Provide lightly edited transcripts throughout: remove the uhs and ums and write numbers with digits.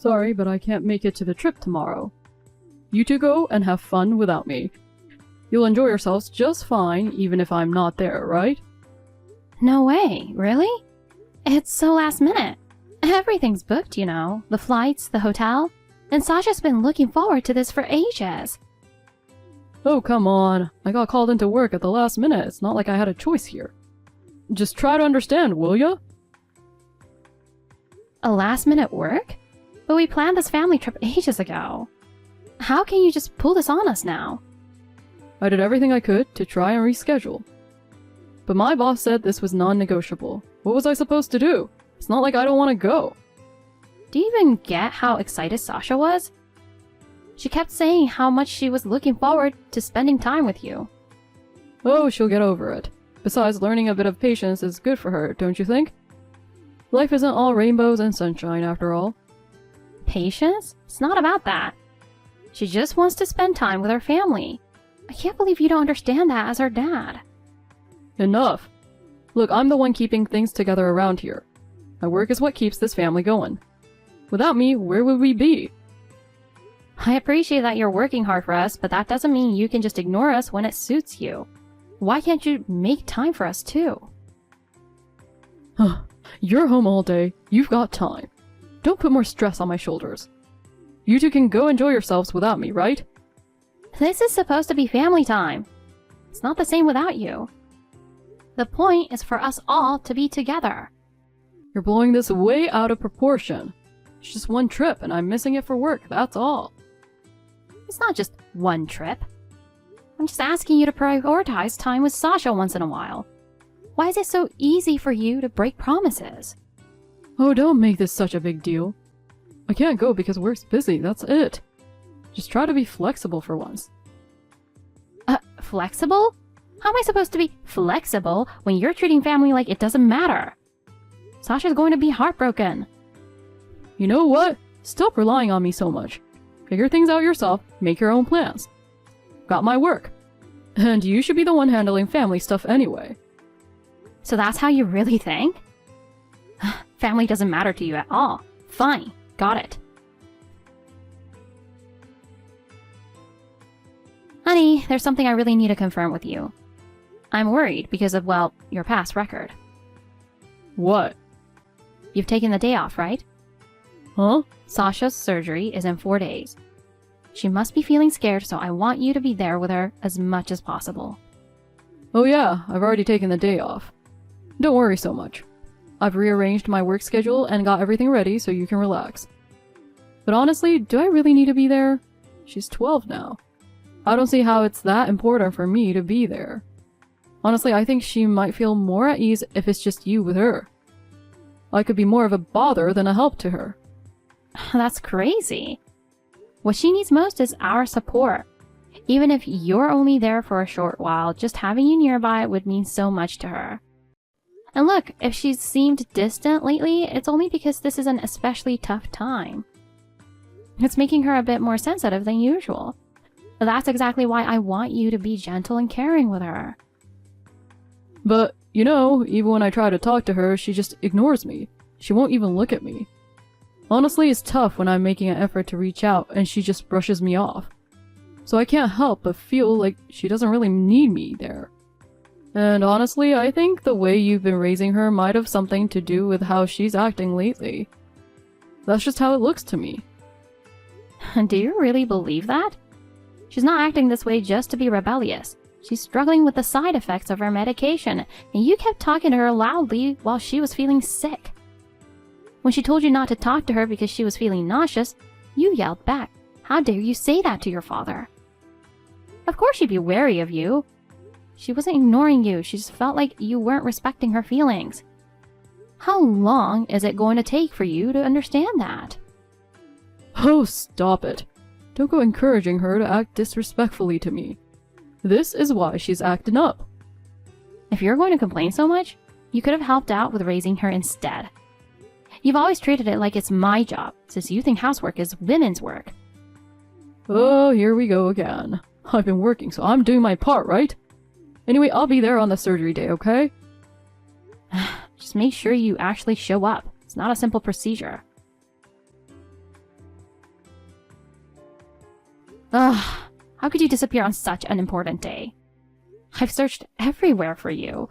Sorry, but I can't make it to the trip tomorrow. You two go and have fun without me. You'll enjoy yourselves just fine, even if I'm not there, right? No way, really? It's so last minute. Everything's booked, you know. The flights, the hotel. And Sasha's been looking forward to this for ages. Oh, come on. I got called into work at the last minute. It's not like I had a choice here. Just try to understand, will ya? A last-minute work? But we planned this family trip ages ago. How can you just pull this on us now? I did everything I could to try and reschedule. But my boss said this was non-negotiable. What was I supposed to do? It's not like I don't want to go. Do you even get how excited Sasha was? She kept saying how much she was looking forward to spending time with you. Oh, she'll get over it. Besides, learning a bit of patience is good for her, don't you think? Life isn't all rainbows and sunshine, after all. Patience? It's not about that. She just wants to spend time with her family. I can't believe you don't understand that as her dad. Enough. Look, I'm the one keeping things together around here. My work is what keeps this family going. Without me, where would we be? I appreciate that you're working hard for us, but that doesn't mean you can just ignore us when it suits you. Why can't you make time for us too? You're home all day. You've got time. Don't put more stress on my shoulders. You two can go enjoy yourselves without me, right? This is supposed to be family time. It's not the same without you. The point is for us all to be together. You're blowing this way out of proportion. It's just one trip and I'm missing it for work, that's all. It's not just one trip. I'm just asking you to prioritize time with Sasha once in a while. Why is it so easy for you to break promises? Oh, don't make this such a big deal. I can't go because work's busy, that's it. Just try to be flexible for once. Flexible? How am I supposed to be flexible when you're treating family like it doesn't matter? Sasha's going to be heartbroken. You know what? Stop relying on me so much. Figure things out yourself, make your own plans. Got my work. And you should be the one handling family stuff anyway. So that's how you really think? Family doesn't matter to you at all. Fine, got it. Honey, there's something I really need to confirm with you. I'm worried because of, well, your past record. What? You've taken the day off, right? Huh? Sasha's surgery is in 4 days. She must be feeling scared, so I want you to be there with her as much as possible. Oh yeah, I've already taken the day off. Don't worry so much. I've rearranged my work schedule and got everything ready so you can relax. But honestly, do I really need to be there? She's 12 now. I don't see how it's that important for me to be there. Honestly, I think she might feel more at ease if it's just you with her. I could be more of a bother than a help to her. That's crazy. What she needs most is our support. Even if you're only there for a short while, just having you nearby would mean so much to her. And look, if she's seemed distant lately, it's only because this is an especially tough time. It's making her a bit more sensitive than usual. That's exactly why I want you to be gentle and caring with her. But, you know, even when I try to talk to her, she just ignores me. She won't even look at me. Honestly, it's tough when I'm making an effort to reach out and she just brushes me off. So I can't help but feel like she doesn't really need me there. And honestly, I think the way you've been raising her might have something to do with how she's acting lately. That's just how it looks to me. Do you really believe that? She's not acting this way just to be rebellious. She's struggling with the side effects of her medication, and you kept talking to her loudly while she was feeling sick. When she told you not to talk to her because she was feeling nauseous, you yelled back, "How dare you say that to your father?" Of course she'd be wary of you. She wasn't ignoring you, she just felt like you weren't respecting her feelings. How long is it going to take for you to understand that? Oh, stop it. Don't go encouraging her to act disrespectfully to me. This is why she's acting up. If you're going to complain so much, you could have helped out with raising her instead. You've always treated it like it's my job, since you think housework is women's work. Oh, here we go again. I've been working, so I'm doing my part, right? Anyway, I'll be there on the surgery day, okay? Just make sure you actually show up. It's not a simple procedure. Ugh, how could you disappear on such an important day? I've searched everywhere for you.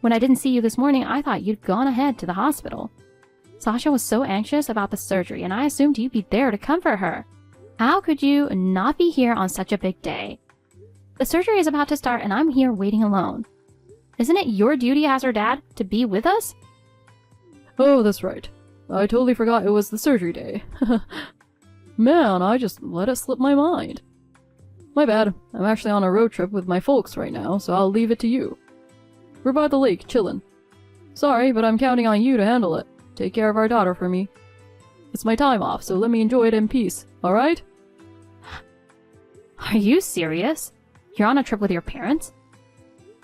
When I didn't see you this morning, I thought you'd gone ahead to the hospital. Sasha was so anxious about the surgery, and I assumed you'd be there to comfort her. How could you not be here on such a big day? The surgery is about to start, and I'm here waiting alone. Isn't it your duty as her dad to be with us? Oh, that's right. I totally forgot it was the surgery day. Man, I just let it slip my mind. My bad. I'm actually on a road trip with my folks right now, so I'll leave it to you. We're by the lake, chillin'. Sorry, but I'm counting on you to handle it. Take care of our daughter for me. It's my time off, so let me enjoy it in peace, alright? Are you serious? You're on a trip with your parents?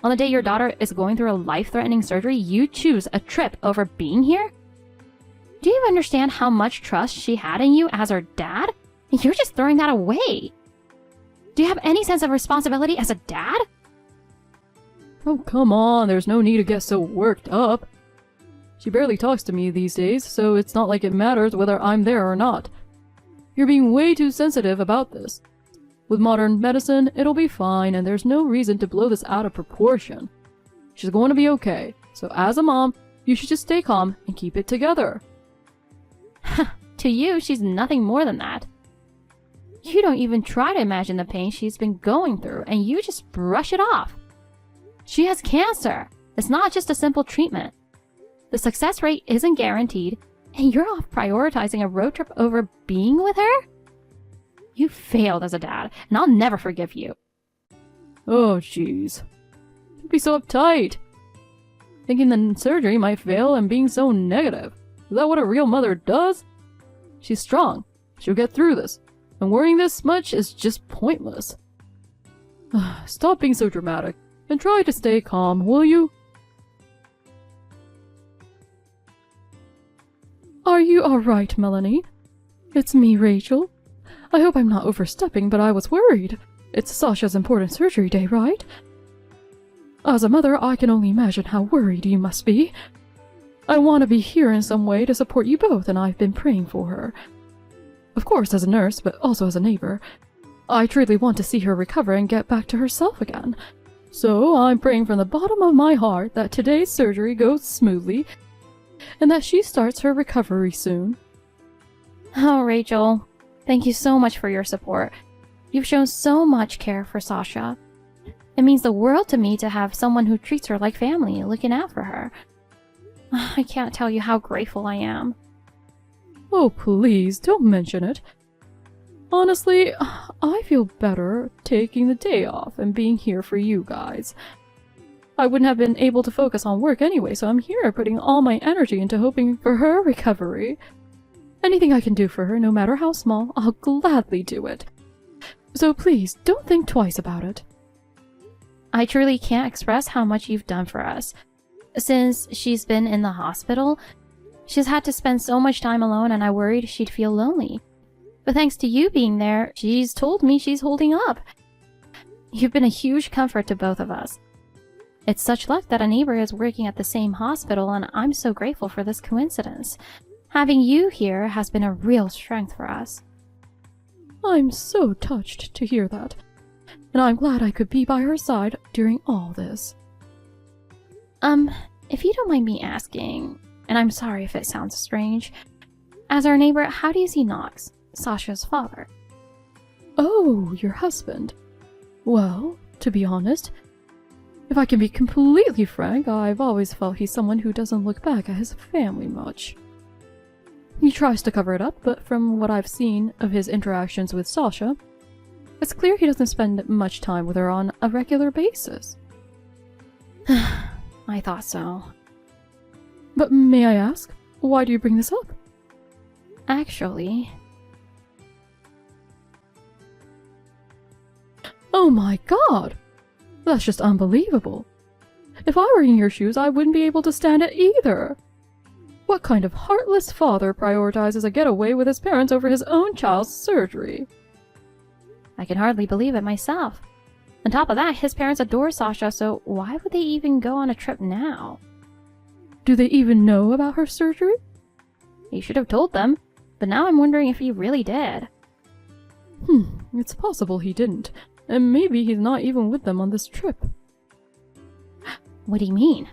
On the day your daughter is going through a life-threatening surgery, you choose a trip over being here? Do you understand how much trust she had in you as her dad? You're just throwing that away. Do you have any sense of responsibility as a dad? Oh, come on, there's no need to get so worked up. She barely talks to me these days, so it's not like it matters whether I'm there or not. You're being way too sensitive about this. With modern medicine, it'll be fine, and there's no reason to blow this out of proportion. She's going to be okay, so as a mom, you should just stay calm and keep it together. To you, she's nothing more than that. You don't even try to imagine the pain she's been going through, and you just brush it off. She has cancer. It's not just a simple treatment. The success rate isn't guaranteed, and you're off prioritizing a road trip over being with her? You failed as a dad, and I'll never forgive you. Oh, jeez. Don't be so uptight. Thinking the surgery might fail and being so negative. Is that what a real mother does? She's strong. She'll get through this. And worrying this much is just pointless. Stop being so dramatic, and try to stay calm, will you? Are you alright, Melanie? It's me, Rachel. I hope I'm not overstepping, but I was worried. It's Sasha's important surgery day, right? As a mother, I can only imagine how worried you must be. I want to be here in some way to support you both, and I've been praying for her. Of course, as a nurse, but also as a neighbor. I truly want to see her recover and get back to herself again. So I'm praying from the bottom of my heart that today's surgery goes smoothly, and that she starts her recovery soon. Oh, Rachel, thank you so much for your support. You've shown so much care for Sasha. It means the world to me to have someone who treats her like family, looking out for her. I can't tell you how grateful I am. Oh, please, don't mention it. Honestly, I feel better taking the day off and being here for you guys. I wouldn't have been able to focus on work anyway, so I'm here putting all my energy into hoping for her recovery. Anything I can do for her, no matter how small, I'll gladly do it. So please, don't think twice about it. I truly can't express how much you've done for us. Since she's been in the hospital, she's had to spend so much time alone, and I worried she'd feel lonely. But thanks to you being there, she's told me she's holding up. You've been a huge comfort to both of us. It's such luck that a neighbor is working at the same hospital, and I'm so grateful for this coincidence. Having you here has been a real strength for us. I'm so touched to hear that, and I'm glad I could be by her side during all this. If you don't mind me asking, and I'm sorry if it sounds strange, as our neighbor, how do you see Knox, Sasha's father? Oh, your husband. Well, to be honest, if I can be completely frank, I've always felt he's someone who doesn't look back at his family much. He tries to cover it up, but from what I've seen of his interactions with Sasha, it's clear he doesn't spend much time with her on a regular basis. I thought so. But may I ask, why do you bring this up? Actually... Oh my god! That's just unbelievable. If I were in your shoes, I wouldn't be able to stand it either. What kind of heartless father prioritizes a getaway with his parents over his own child's surgery? I can hardly believe it myself. On top of that, his parents adore Sasha, so why would they even go on a trip now? Do they even know about her surgery? He should have told them, but now I'm wondering if he really did. It's possible he didn't, and maybe he's not even with them on this trip. What do you mean?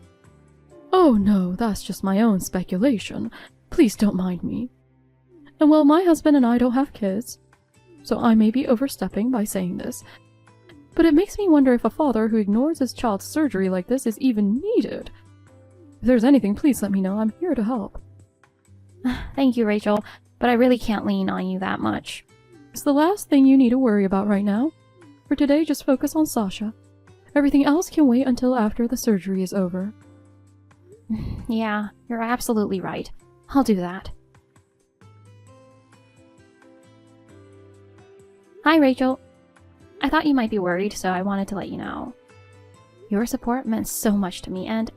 Oh no, that's just my own speculation. Please don't mind me. And well, my husband and I don't have kids, so I may be overstepping by saying this, but it makes me wonder if a father who ignores his child's surgery like this is even needed. If there's anything, please let me know. I'm here to help. Thank you, Rachel, but I really can't lean on you that much. It's the last thing you need to worry about right now. For today, just focus on Sasha. Everything else can wait until after the surgery is over. Yeah, you're absolutely right. I'll do that. Hi, Rachel. I thought you might be worried, so I wanted to let you know. Your support meant so much to me, and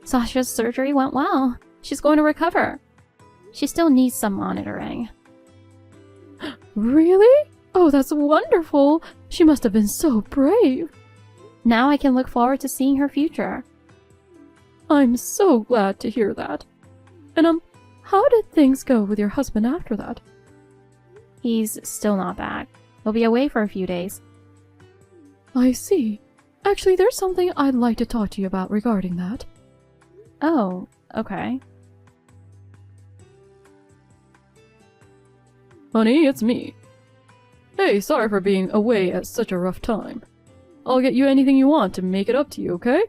Sasha's surgery went well. She's going to recover. She still needs some monitoring. Really? Oh, that's wonderful! She must have been so brave. Now I can look forward to seeing her future. I'm so glad to hear that. And how did things go with your husband after that? He's still not back. He'll be away for a few days. I see. Actually, there's something I'd like to talk to you about regarding that. Oh, okay. Honey, it's me. Hey, sorry for being away at such a rough time. I'll get you anything you want to make it up to you, okay?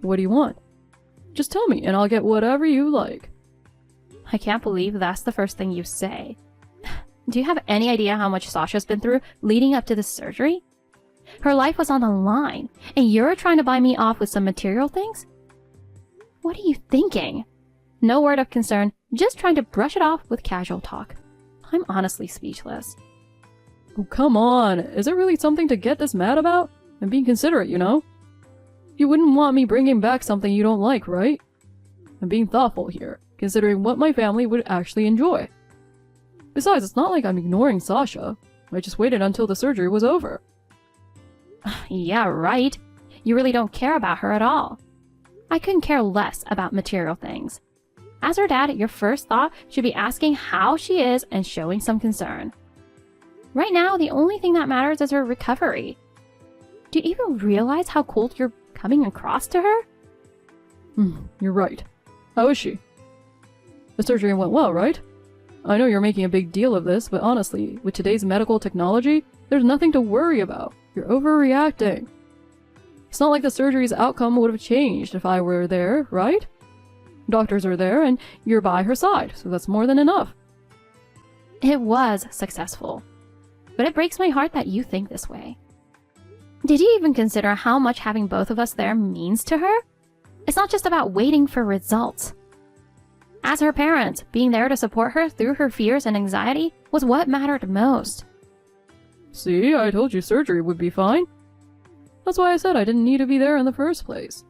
What do you want? Just tell me, and I'll get whatever you like. I can't believe that's the first thing you say. Do you have any idea how much Sasha's been through leading up to this surgery? Her life was on the line, and you're trying to buy me off with some material things? What are you thinking? No word of concern, just trying to brush it off with casual talk. I'm honestly speechless. Oh, come on. Is it really something to get this mad about? I'm being considerate, you know? You wouldn't want me bringing back something you don't like, right? I'm being thoughtful here, considering what my family would actually enjoy. Besides, it's not like I'm ignoring Sasha. I just waited until the surgery was over. Yeah, right. You really don't care about her at all. I couldn't care less about material things. As her dad, your first thought should be asking how she is and showing some concern. Right now, the only thing that matters is her recovery. Do you even realize how cold you're coming across to her? You're right. How is she? The surgery went well, right? I know you're making a big deal of this, but honestly, with today's medical technology, there's nothing to worry about. You're overreacting. It's not like the surgery's outcome would have changed if I were there, right? Doctors are there, and you're by her side, so that's more than enough. It was successful. But it breaks my heart that you think this way. Did you even consider how much having both of us there means to her? It's not just about waiting for results. As her parent, being there to support her through her fears and anxiety was what mattered most. See, I told you surgery would be fine. That's why I said I didn't need to be there in the first place.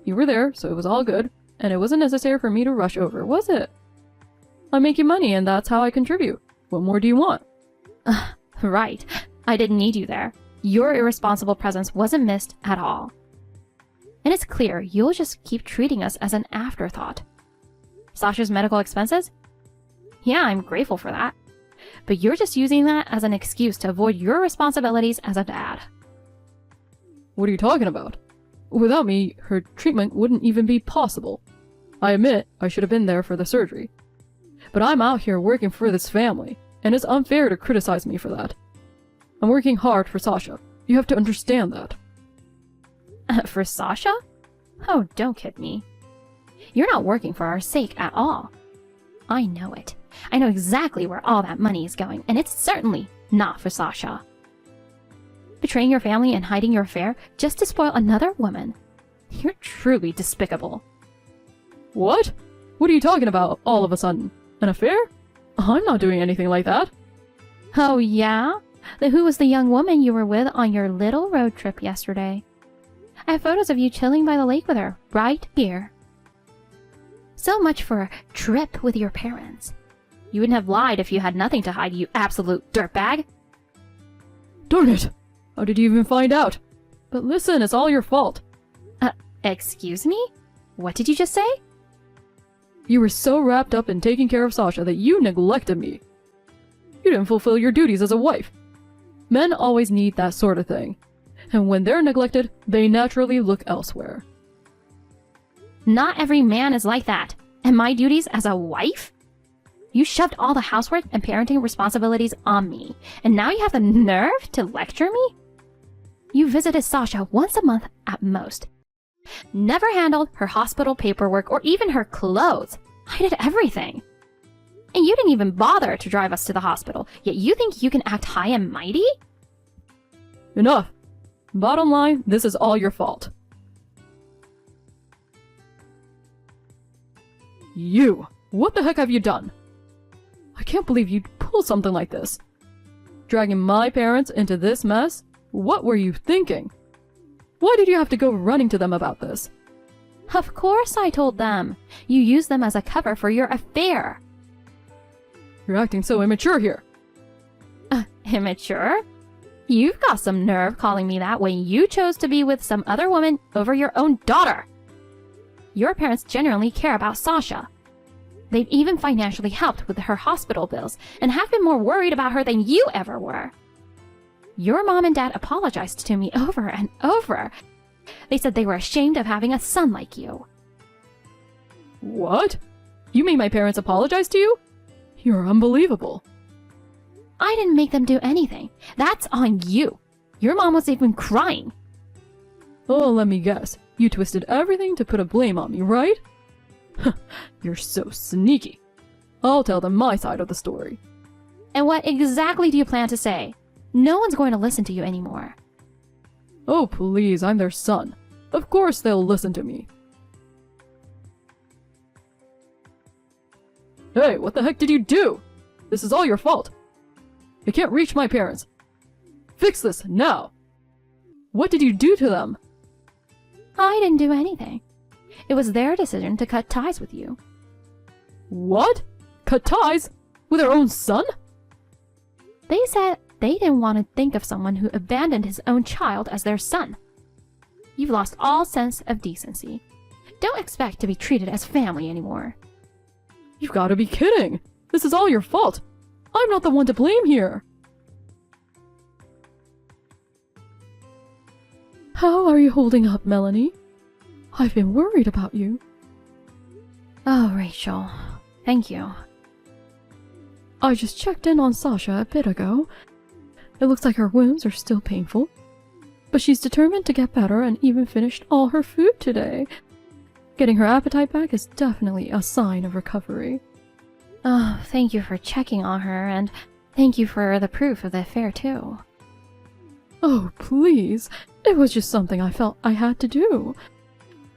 You were there, so it was all good, and it wasn't necessary for me to rush over, was it? I make you money, and that's how I contribute. What more do you want? Right. I didn't need you there. Your irresponsible presence wasn't missed at all. And it's clear you'll just keep treating us as an afterthought. Sasha's medical expenses? Yeah, I'm grateful for that. But you're just using that as an excuse to avoid your responsibilities as a dad. What are you talking about? Without me, her treatment wouldn't even be possible. I admit I should have been there for the surgery. But I'm out here working for this family, and it's unfair to criticize me for that. I'm working hard for Sasha. You have to understand that. For Sasha? Oh, don't kid me. You're not working for our sake at all. I know it. I know exactly where all that money is going, and it's certainly not for Sasha. Betraying your family and hiding your affair just to spoil another woman. You're truly despicable. What? What are you talking about all of a sudden? An affair? I'm not doing anything like that. Oh, yeah? Then who was the young woman you were with on your little road trip yesterday? I have photos of you chilling by the lake with her, right here. So much for a trip with your parents. You wouldn't have lied if you had nothing to hide, you absolute dirtbag. Darn it! How did you even find out? But listen, it's all your fault. Excuse me? What did you just say? You were so wrapped up in taking care of Sasha that you neglected me. You didn't fulfill your duties as a wife. Men always need that sort of thing. And when they're neglected, they naturally look elsewhere. Not every man is like that. And my duties as a wife? You shoved all the housework and parenting responsibilities on me, and now you have the nerve to lecture me? You visited Sasha once a month at most. Never handled her hospital paperwork or even her clothes. I did everything. And you didn't even bother to drive us to the hospital, yet you think you can act high and mighty? Enough. Bottom line, this is all your fault. You! What the heck have you done? I can't believe you'd pull something like this. Dragging my parents into this mess? What were you thinking? Why did you have to go running to them about this? Of course I told them. You used them as a cover for your affair. You're acting so immature here. Immature? You've got some nerve calling me that when you chose to be with some other woman over your own daughter. Your parents genuinely care about Sasha. They've even financially helped with her hospital bills and have been more worried about her than you ever were. Your mom and dad apologized to me over and over. They said they were ashamed of having a son like you. What? You mean my parents apologized to you? You're unbelievable. I didn't make them do anything. That's on you. Your mom was even crying. Oh, let me guess. You twisted everything to put a blame on me, right? You're so sneaky. I'll tell them my side of the story. And what exactly do you plan to say? No one's going to listen to you anymore. Oh, please, I'm their son. Of course they'll listen to me. Hey, what the heck did you do? This is all your fault. You can't reach my parents. Fix this now. What did you do to them? I didn't do anything. It was their decision to cut ties with you. What? Cut ties? With their own son? They said they didn't want to think of someone who abandoned his own child as their son. You've lost all sense of decency. Don't expect to be treated as family anymore. You've got to be kidding. This is all your fault. I'm not the one to blame here. How are you holding up, Melanie? I've been worried about you. Oh, Rachel. Thank you. I just checked in on Sasha a bit ago. It looks like her wounds are still painful, but she's determined to get better and even finished all her food today. Getting her appetite back is definitely a sign of recovery. Oh, thank you for checking on her, and thank you for the proof of the affair, too. Oh, please. It was just something I felt I had to do.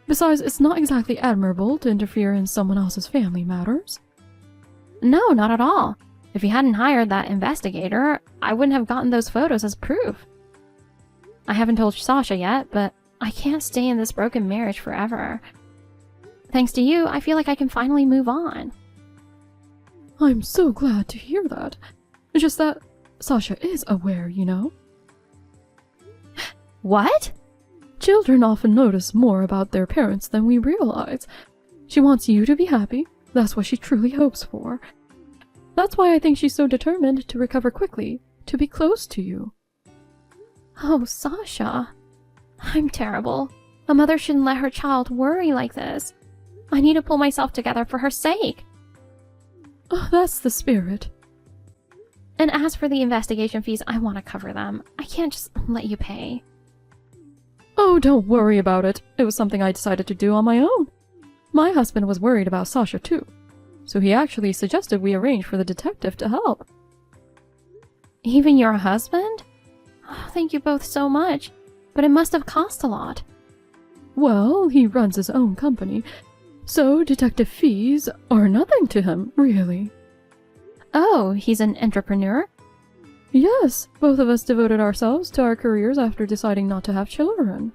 Besides, it's not exactly admirable to interfere in someone else's family matters. No, not at all. If you hadn't hired that investigator, I wouldn't have gotten those photos as proof. I haven't told Sasha yet, but I can't stay in this broken marriage forever. Thanks to you, I feel like I can finally move on. I'm so glad to hear that. It's just that Sasha is aware, you know? What? Children often notice more about their parents than we realize. She wants you to be happy. That's what she truly hopes for. That's why I think she's so determined to recover quickly, to be close to you. Oh, Sasha. I'm terrible. A mother shouldn't let her child worry like this. I need to pull myself together for her sake. Oh, that's the spirit. And as for the investigation fees, I want to cover them. I can't just let you pay. Oh, don't worry about it. It was something I decided to do on my own. My husband was worried about Sasha too, so he actually suggested we arrange for the detective to help. Even your husband? Oh, thank you both so much, but it must have cost a lot. Well, he runs his own company, so detective fees are nothing to him, really. Oh, he's an entrepreneur? Yes, both of us devoted ourselves to our careers after deciding not to have children.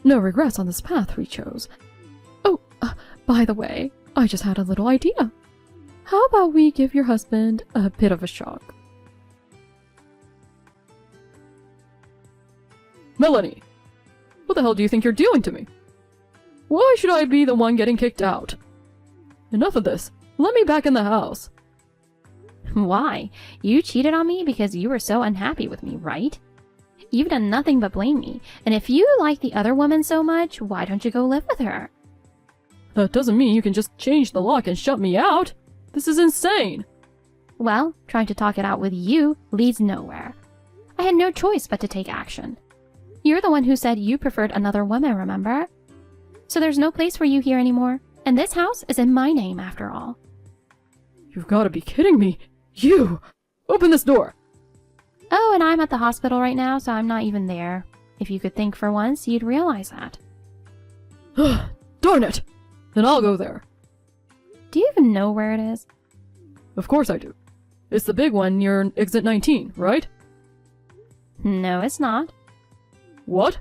No regrets on this path we chose. Oh, by the way, I just had a little idea. How about we give your husband a bit of a shock? Melanie! What the hell do you think you're doing to me? Why should I be the one getting kicked out? Enough of this. Let me back in the house. Why? You cheated on me because you were so unhappy with me, right? You've done nothing but blame me, and if you like the other woman so much, why don't you go live with her? That doesn't mean you can just change the lock and shut me out. This is insane. Well, trying to talk it out with you leads nowhere. I had no choice but to take action. You're the one who said you preferred another woman, remember? So there's no place for you here anymore, and this house is in my name after all. You've got to be kidding me. You! Open this door! Oh, and I'm at the hospital right now, so I'm not even there. If you could think for once, you'd realize that. Darn it! Then I'll go there. Do you even know where it is? Of course I do. It's the big one near exit 19, right? No, it's not. What?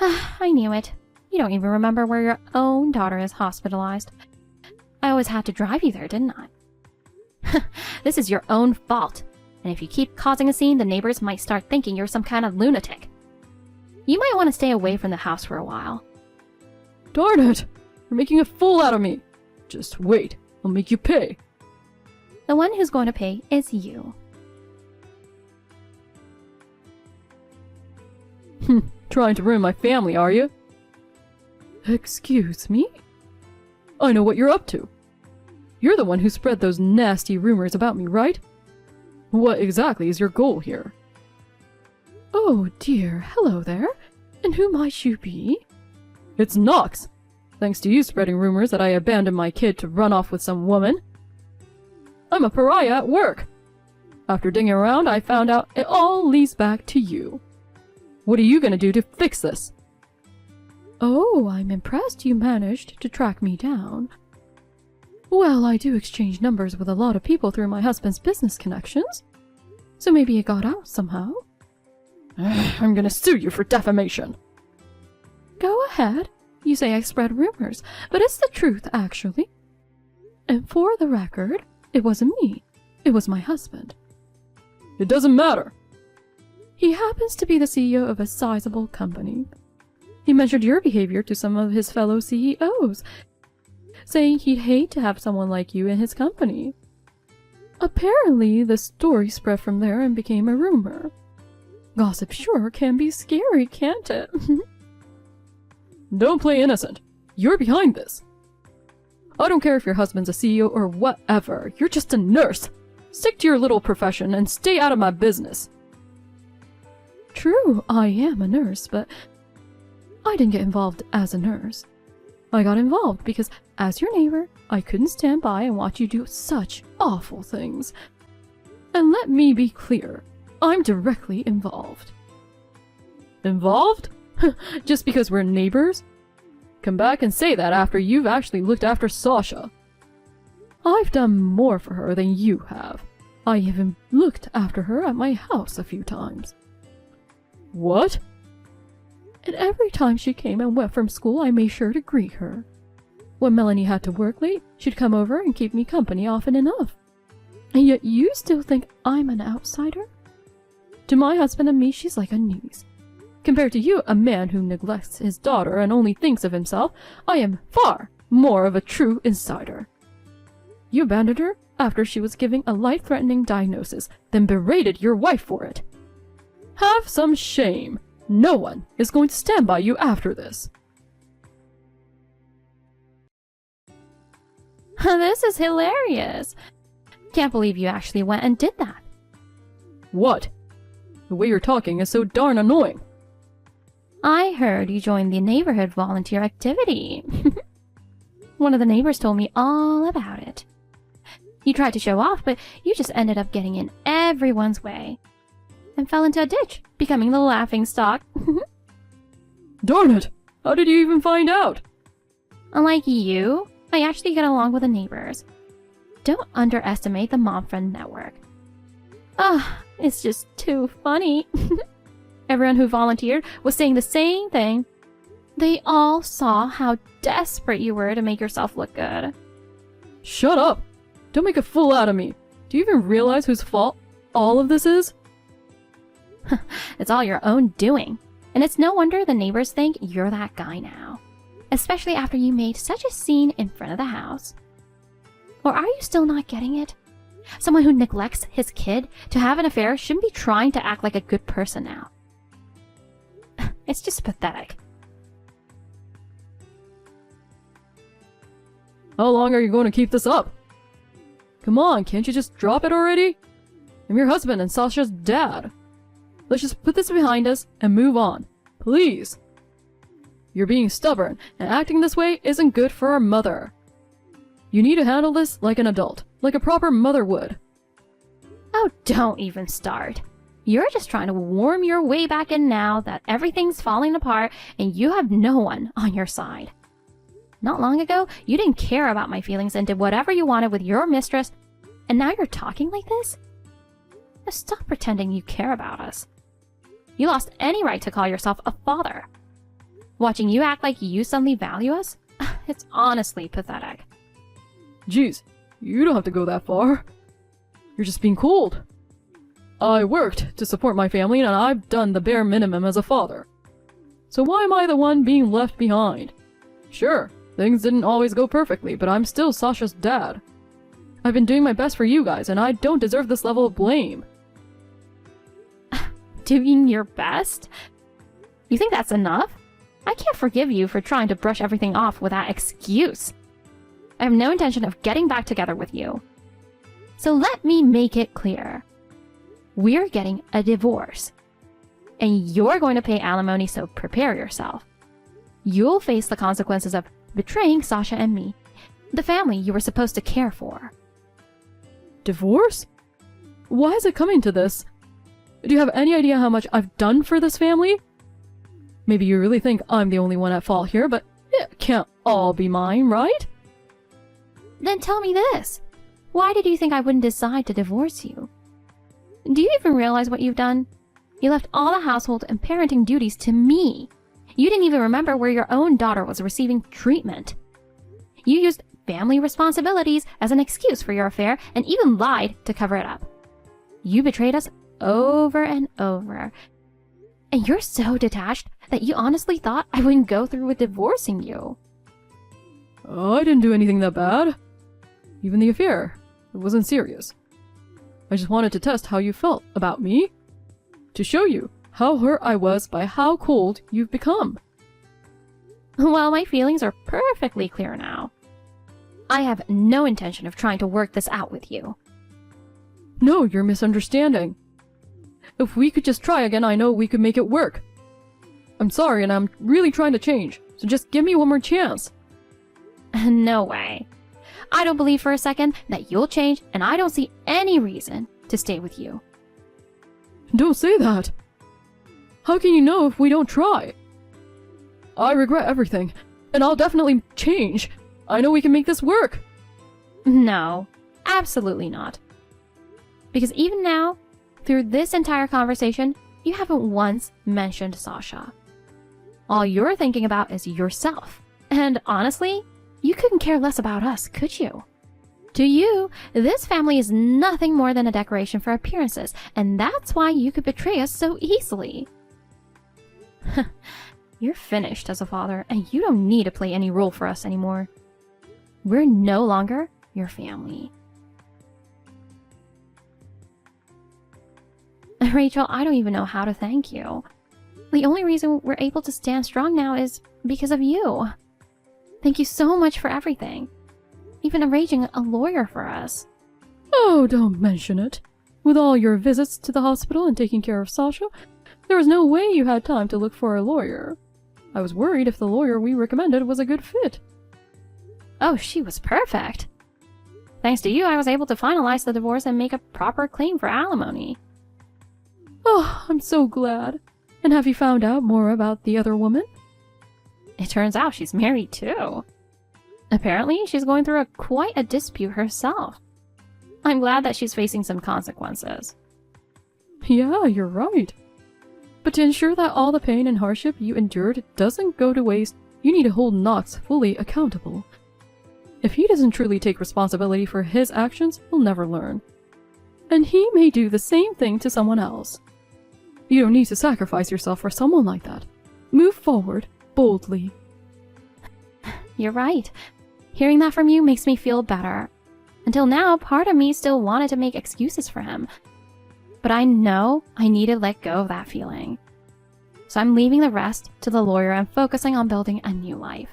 I knew it. You don't even remember where your own daughter is hospitalized. I always had to drive you there, didn't I? This is your own fault. And if you keep causing a scene, the neighbors might start thinking you're some kind of lunatic. You might want to stay away from the house for a while. Darn it! You're making a fool out of me. Just wait. I'll make you pay. The one who's going to pay is you. Trying to ruin my family, are you? Excuse me? I know what you're up to. You're the one who spread those nasty rumors about me, right? What exactly is your goal here? Oh dear, hello there. And who might you be? It's Nox. Thanks to you spreading rumors that I abandoned my kid to run off with some woman. I'm a pariah at work. After digging around, I found out it all leads back to you. What are you gonna do to fix this? Oh, I'm impressed you managed to track me down. Well, I do exchange numbers with a lot of people through my husband's business connections. So maybe it got out somehow. I'm gonna sue you for defamation. Go ahead. You say I spread rumors, but it's the truth, actually. And for the record, it wasn't me. It was my husband. It doesn't matter. He happens to be the CEO of a sizable company. He mentioned your behavior to some of his fellow CEOs, saying he'd hate to have someone like you in his company. Apparently, the story spread from there and became a rumor. Gossip sure can be scary, can't it? Don't play innocent. You're behind this. I don't care if your husband's a CEO or whatever. You're just a nurse. Stick to your little profession and stay out of my business. True, I am a nurse, but I didn't get involved as a nurse. I got involved because, as your neighbor, I couldn't stand by and watch you do such awful things. And let me be clear, I'm directly involved. Involved? Just because we're neighbors? Come back and say that after you've actually looked after Sasha. I've done more for her than you have. I even looked after her at my house a few times. What? And every time she came and went from school, I made sure to greet her. When Melanie had to work late, she'd come over and keep me company often enough. And yet you still think I'm an outsider? To my husband and me, she's like a niece. Compared to you, a man who neglects his daughter and only thinks of himself, I am far more of a true insider. You abandoned her after she was giving a life-threatening diagnosis, then berated your wife for it. Have some shame. No one is going to stand by you after this. This is hilarious. Can't believe you actually went and did that. What? The way you're talking is so darn annoying. I heard you joined the neighborhood volunteer activity. One of the neighbors told me all about it. You tried to show off, but you just ended up getting in everyone's way. And fell into a ditch, becoming the laughing stock. Darn it! How did you even find out? Unlike you, I actually get along with the neighbors. Don't underestimate the mom friend network. It's just too funny. Everyone who volunteered was saying the same thing. They all saw how desperate you were to make yourself look good. Shut up! Don't make a fool out of me. Do you even realize whose fault all of this is? It's all your own doing. And it's no wonder the neighbors think you're that guy now. Especially after you made such a scene in front of the house. Or are you still not getting it? Someone who neglects his kid to have an affair shouldn't be trying to act like a good person now. It's just pathetic. How long are you going to keep this up? Come on, can't you just drop it already? I'm your husband and Sasha's dad. Let's just put this behind us and move on. Please. You're being stubborn, and acting this way isn't good for our mother. You need to handle this like an adult, like a proper mother would. Oh, don't even start. You're just trying to warm your way back in now that everything's falling apart and you have no one on your side. Not long ago, you didn't care about my feelings and did whatever you wanted with your mistress, and now you're talking like this? Now stop pretending you care about us. You lost any right to call yourself a father. Watching you act like you suddenly value us? It's honestly pathetic. Jeez, you don't have to go that far. You're just being cold. I worked to support my family and I've done the bare minimum as a father. So why am I the one being left behind? Sure, things didn't always go perfectly, but I'm still Sasha's dad. I've been doing my best for you guys and I don't deserve this level of blame. Doing your best? You think that's enough? I can't forgive you for trying to brush everything off with that excuse. I have no intention of getting back together with you. So let me make it clear. We're getting a divorce. And you're going to pay alimony, so prepare yourself. You'll face the consequences of betraying Sasha and me, the family you were supposed to care for. Divorce? Why is it coming to this? Do you have any idea how much I've done for this family? Maybe you really think I'm the only one at fault here, but it can't all be mine, right? Then tell me this. Why did you think I wouldn't decide to divorce you? Do you even realize what you've done? You left all the household and parenting duties to me. You didn't even remember where your own daughter was receiving treatment. You used family responsibilities as an excuse for your affair and even lied to cover it up. You betrayed us over and over. And you're so detached that you honestly thought I wouldn't go through with divorcing you. I didn't do anything that bad. Even the affair, it wasn't serious. I just wanted to test how you felt about me. To show you how hurt I was by how cold you've become. Well, my feelings are perfectly clear now. I have no intention of trying to work this out with you. No, you're misunderstanding. If we could just try again, I know we could make it work. I'm sorry, and I'm really trying to change, so just give me one more chance. No way. I don't believe for a second that you'll change, and I don't see any reason to stay with you. Don't say that. How can you know if we don't try? I regret everything, and I'll definitely change. I know we can make this work. No, absolutely not. Because even now, through this entire conversation, you haven't once mentioned Sasha. All you're thinking about is yourself. And honestly, you couldn't care less about us, could you? To you, this family is nothing more than a decoration for appearances, and that's why you could betray us so easily. You're finished as a father, and you don't need to play any role for us anymore. We're no longer your family. Rachel, I don't even know how to thank you. The only reason we're able to stand strong now is because of you. Thank you so much for everything. Even arranging a lawyer for us. Oh, don't mention it. With all your visits to the hospital and taking care of Sasha, there was no way you had time to look for a lawyer. I was worried if the lawyer we recommended was a good fit. Oh, she was perfect. Thanks to you, I was able to finalize the divorce and make a proper claim for alimony. Oh, I'm so glad. And have you found out more about the other woman? It turns out she's married too. Apparently, she's going through quite a dispute herself. I'm glad that she's facing some consequences. Yeah, you're right. But to ensure that all the pain and hardship you endured doesn't go to waste, you need to hold Knox fully accountable. If he doesn't truly take responsibility for his actions, he'll never learn. And he may do the same thing to someone else. You don't need to sacrifice yourself for someone like that. Move forward, boldly. You're right. Hearing that from you makes me feel better. Until now, part of me still wanted to make excuses for him. But I know I need to let go of that feeling. So I'm leaving the rest to the lawyer and focusing on building a new life.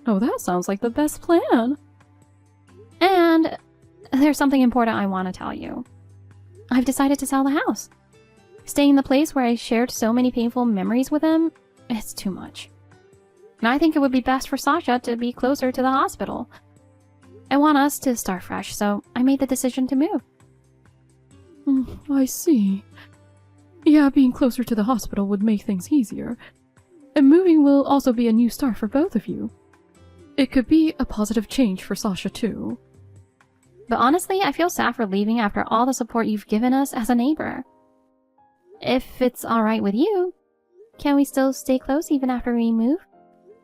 Oh, that sounds like the best plan. And there's something important I want to tell you. I've decided to sell the house. Staying in the place where I shared so many painful memories with him, it's too much. And I think it would be best for Sasha to be closer to the hospital. I want us to start fresh, so I made the decision to move. I see. Yeah, being closer to the hospital would make things easier. And moving will also be a new start for both of you. It could be a positive change for Sasha too. But honestly, I feel sad for leaving after all the support you've given us as a neighbor. If it's alright with you, can we still stay close even after we move?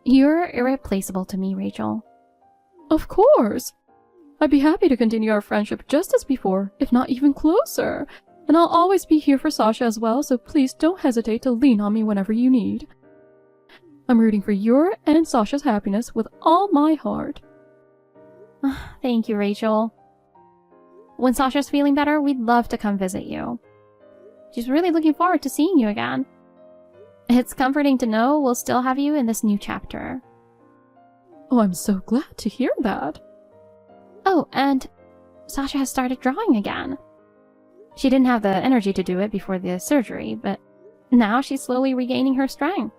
You're irreplaceable to me, Rachel. Of course! I'd be happy to continue our friendship just as before, if not even closer. And I'll always be here for Sasha as well, so please don't hesitate to lean on me whenever you need. I'm rooting for your and Sasha's happiness with all my heart. Thank you, Rachel. When Sasha's feeling better, we'd love to come visit you. She's really looking forward to seeing you again. It's comforting to know we'll still have you in this new chapter. Oh, I'm so glad to hear that. Oh, and Sasha has started drawing again. She didn't have the energy to do it before the surgery, but now she's slowly regaining her strength.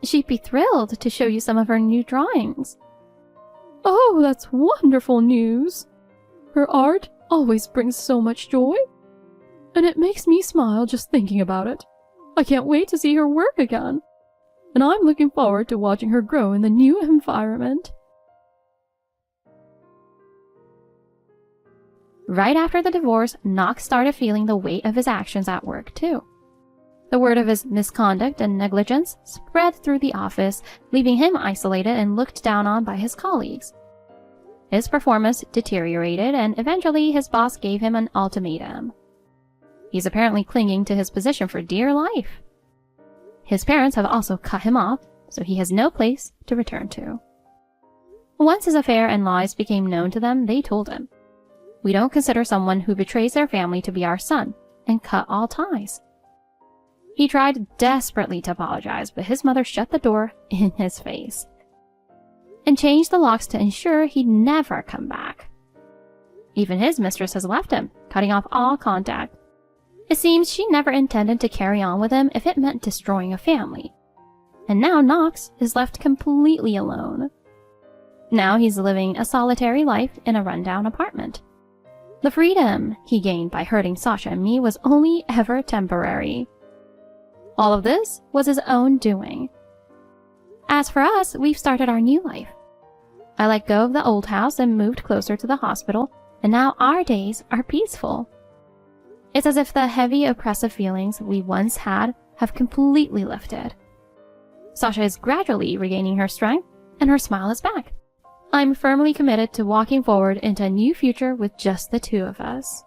She'd be thrilled to show you some of her new drawings. Oh, that's wonderful news. Her art always brings so much joy. And it makes me smile just thinking about it. I can't wait to see her work again. And I'm looking forward to watching her grow in the new environment. Right after the divorce, Knox started feeling the weight of his actions at work too. The word of his misconduct and negligence spread through the office, leaving him isolated and looked down on by his colleagues. His performance deteriorated, and eventually his boss gave him an ultimatum. He's apparently clinging to his position for dear life. His parents have also cut him off, so he has no place to return to. Once his affair and lies became known to them, they told him, "We don't consider someone who betrays their family to be our son," and cut all ties. He tried desperately to apologize, but his mother shut the door in his face and changed the locks to ensure he'd never come back. Even his mistress has left him, cutting off all contact. It seems she never intended to carry on with him if it meant destroying a family. And now Knox is left completely alone. Now he's living a solitary life in a rundown apartment. The freedom he gained by hurting Sasha and me was only ever temporary. All of this was his own doing. As for us, we've started our new life. I let go of the old house and moved closer to the hospital, and now our days are peaceful. It's as if the heavy, oppressive feelings we once had have completely lifted. Sasha is gradually regaining her strength, and her smile is back. I'm firmly committed to walking forward into a new future with just the two of us.